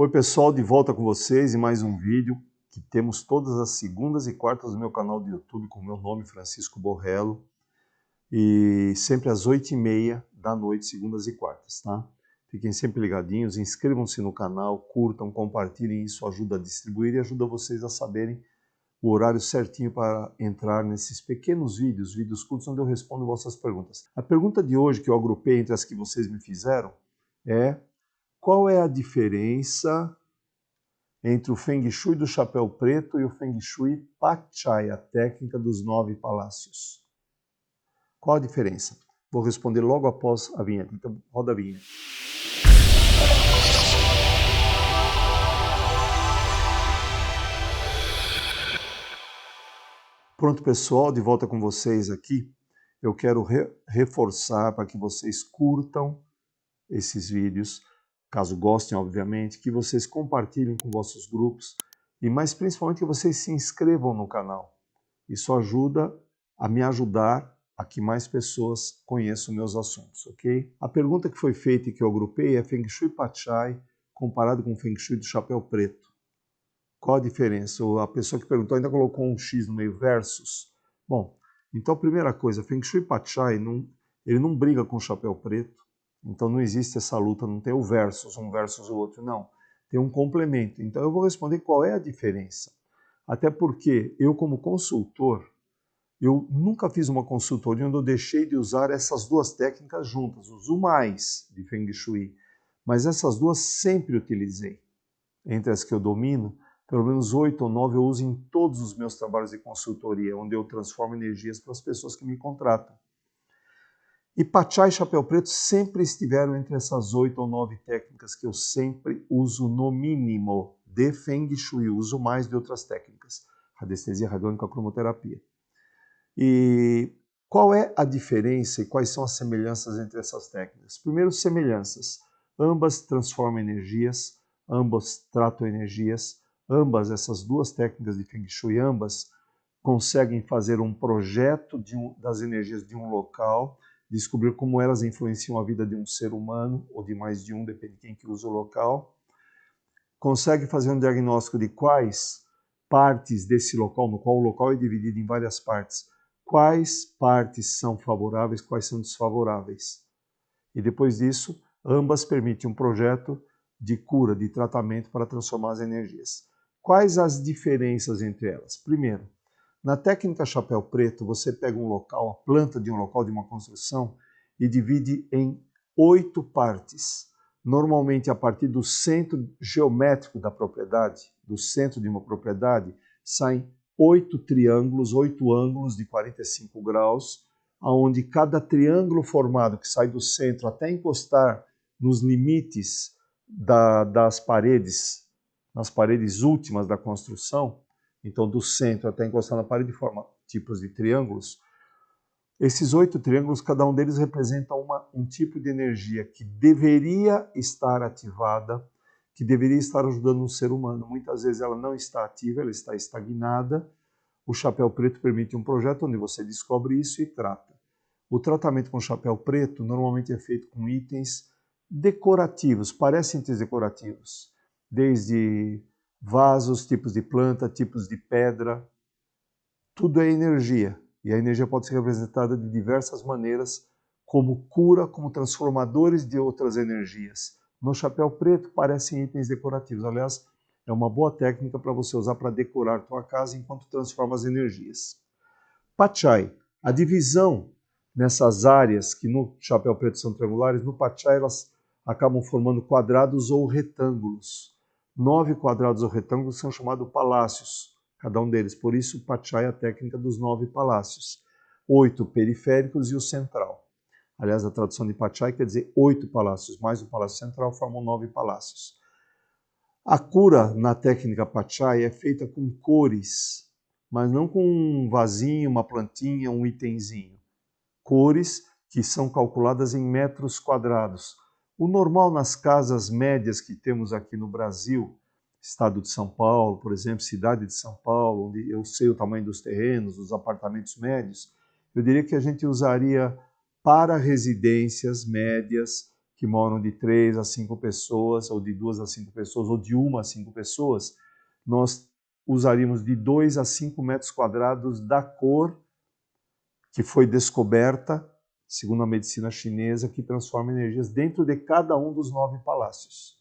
Oi pessoal, de volta com vocês em mais um vídeo que temos todas as segundas e quartas no meu canal do YouTube com o meu nome, Francisco Borrello, e sempre às 8h30 da noite, segundas e quartas, tá? Fiquem sempre ligadinhos, inscrevam-se no canal, curtam, compartilhem, isso ajuda a distribuir e ajuda vocês a saberem o horário certinho para entrar nesses pequenos vídeos curtos onde eu respondo vossas perguntas. A pergunta de hoje que eu agrupei entre as que vocês me fizeram é: qual é a diferença entre o Feng Shui do Chapéu Preto e o Feng Shui Pat Chai, a técnica dos 9 palácios? Qual a diferença? Vou responder logo após a vinheta. Então, roda a vinheta. Pronto, pessoal, de volta com vocês aqui. Eu quero reforçar para que vocês curtam esses vídeos, caso gostem, obviamente, que vocês compartilhem com vossos grupos e, mais principalmente, que vocês se inscrevam no canal. Isso ajuda a me ajudar a que mais pessoas conheçam meus assuntos, ok? A pergunta que foi feita e que eu agrupei é Feng Shui Pat Chai comparado com Feng Shui do Chapéu Preto. Qual a diferença? A pessoa que perguntou ainda colocou um X no meio, versus. Bom, então a primeira coisa, Feng Shui Pat Chai, ele não briga com o Chapéu Preto, então não existe essa luta, não tem o versus, um versus o outro, não. Tem um complemento. Então eu vou responder qual é a diferença. Até porque eu, como consultor, eu nunca fiz uma consultoria onde eu deixei de usar essas duas técnicas juntas. Uso mais de Feng Shui, mas essas duas sempre utilizei. Entre as que eu domino, pelo menos 8 ou 9 eu uso em todos os meus trabalhos de consultoria, onde eu transformo energias para as pessoas que me contratam. E Pat Chai e Chapéu Preto sempre estiveram entre essas 8 ou 9 técnicas que eu sempre uso no mínimo de Feng Shui, uso mais de outras técnicas, radiestesia, radiônica, cromoterapia. E qual é a diferença e quais são as semelhanças entre essas técnicas? Primeiro, semelhanças. Ambas transformam energias, ambas tratam energias, ambas, essas duas técnicas de Feng Shui, ambas conseguem fazer um projeto das energias de um local, descobrir como elas influenciam a vida de um ser humano, ou de mais de um, depende de quem que usa o local. Consegue fazer um diagnóstico de quais partes desse local, no qual o local é dividido em várias partes, quais partes são favoráveis, quais são desfavoráveis. E depois disso, ambas permitem um projeto de cura, de tratamento para transformar as energias. Quais as diferenças entre elas? Primeiro, na técnica Chapéu Preto, você pega um local, a planta de um local, de uma construção, e divide em 8 partes. Normalmente, a partir do centro geométrico da propriedade, do centro de uma propriedade, saem 8 triângulos, 8 ângulos de 45 graus, onde cada triângulo formado que sai do centro até encostar nos limites das paredes, nas paredes últimas da construção, então do centro até encostar na parede, forma tipos de triângulos. Esses 8 triângulos, cada um deles representa um tipo de energia que deveria estar ativada, que deveria estar ajudando um ser humano. Muitas vezes ela não está ativa, ela está estagnada. O Chapéu Preto permite um projeto onde você descobre isso e trata. O tratamento com Chapéu Preto normalmente é feito com itens decorativos, parecem itens decorativos, desde vasos, tipos de planta, tipos de pedra. Tudo é energia, e a energia pode ser representada de diversas maneiras, como cura, como transformadores de outras energias. No Chapéu Preto parecem itens decorativos, aliás, é uma boa técnica para você usar para decorar tua casa enquanto transforma as energias. Pat Chai, a divisão nessas áreas que no Chapéu Preto são triangulares, no Pat Chai elas acabam formando quadrados ou retângulos. 9 quadrados ou retângulos são chamados palácios, cada um deles. Por isso, Pat Chai é a técnica dos 9 palácios. 8 periféricos e o central. Aliás, a tradução de Pat Chai quer dizer 8 palácios, mais o palácio central formam 9 palácios. A cura na técnica Pat Chai é feita com cores, mas não com um vasinho, uma plantinha, um itemzinho. Cores que são calculadas em metros quadrados. O normal nas casas médias que temos aqui no Brasil, estado de São Paulo, por exemplo, cidade de São Paulo, onde eu sei o tamanho dos terrenos, dos apartamentos médios, eu diria que a gente usaria para residências médias, que moram de 3 a 5 pessoas, ou de 2 a 5 pessoas, ou de 1 a 5 pessoas, nós usaríamos de 2 a 5 metros quadrados da cor que foi descoberta, segundo a medicina chinesa, que transforma energias dentro de cada um dos 9 palácios,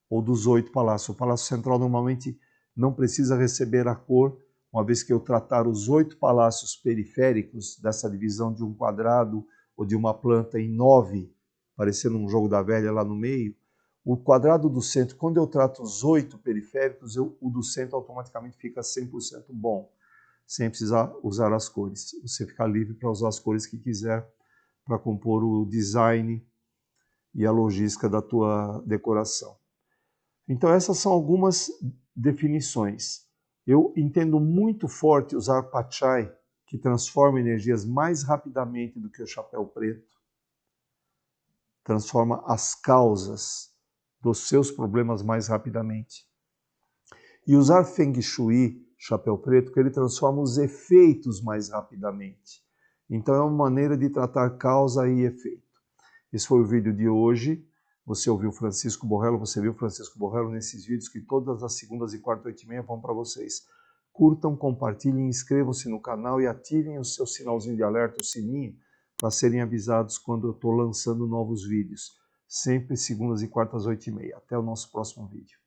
ou dos 8 palácios. O Palácio Central normalmente não precisa receber a cor, uma vez que eu tratar os 8 palácios periféricos dessa divisão de um quadrado ou de uma planta em 9, parecendo um jogo da velha lá no meio, o quadrado do centro, quando eu trato os 8 periféricos, o do centro automaticamente fica 100% bom, sem precisar usar as cores. Você fica livre para usar as cores que quiser para compor o design e a logística da tua decoração. Então essas são algumas definições. Eu entendo muito forte usar Pachai, que transforma energias mais rapidamente do que o chapéu preto, transforma as causas dos seus problemas mais rapidamente. E usar Feng Shui, chapéu preto, que ele transforma os efeitos mais rapidamente. Então é uma maneira de tratar causa e efeito. Esse foi o vídeo de hoje. Você ouviu Francisco Borrello, você viu Francisco Borrello nesses vídeos que todas as segundas e quartas, 8h30 vão para vocês. Curtam, compartilhem, inscrevam-se no canal e ativem o seu sinalzinho de alerta, o sininho, para serem avisados quando eu estou lançando novos vídeos. Sempre segundas e quartas, 8h30. Até o nosso próximo vídeo.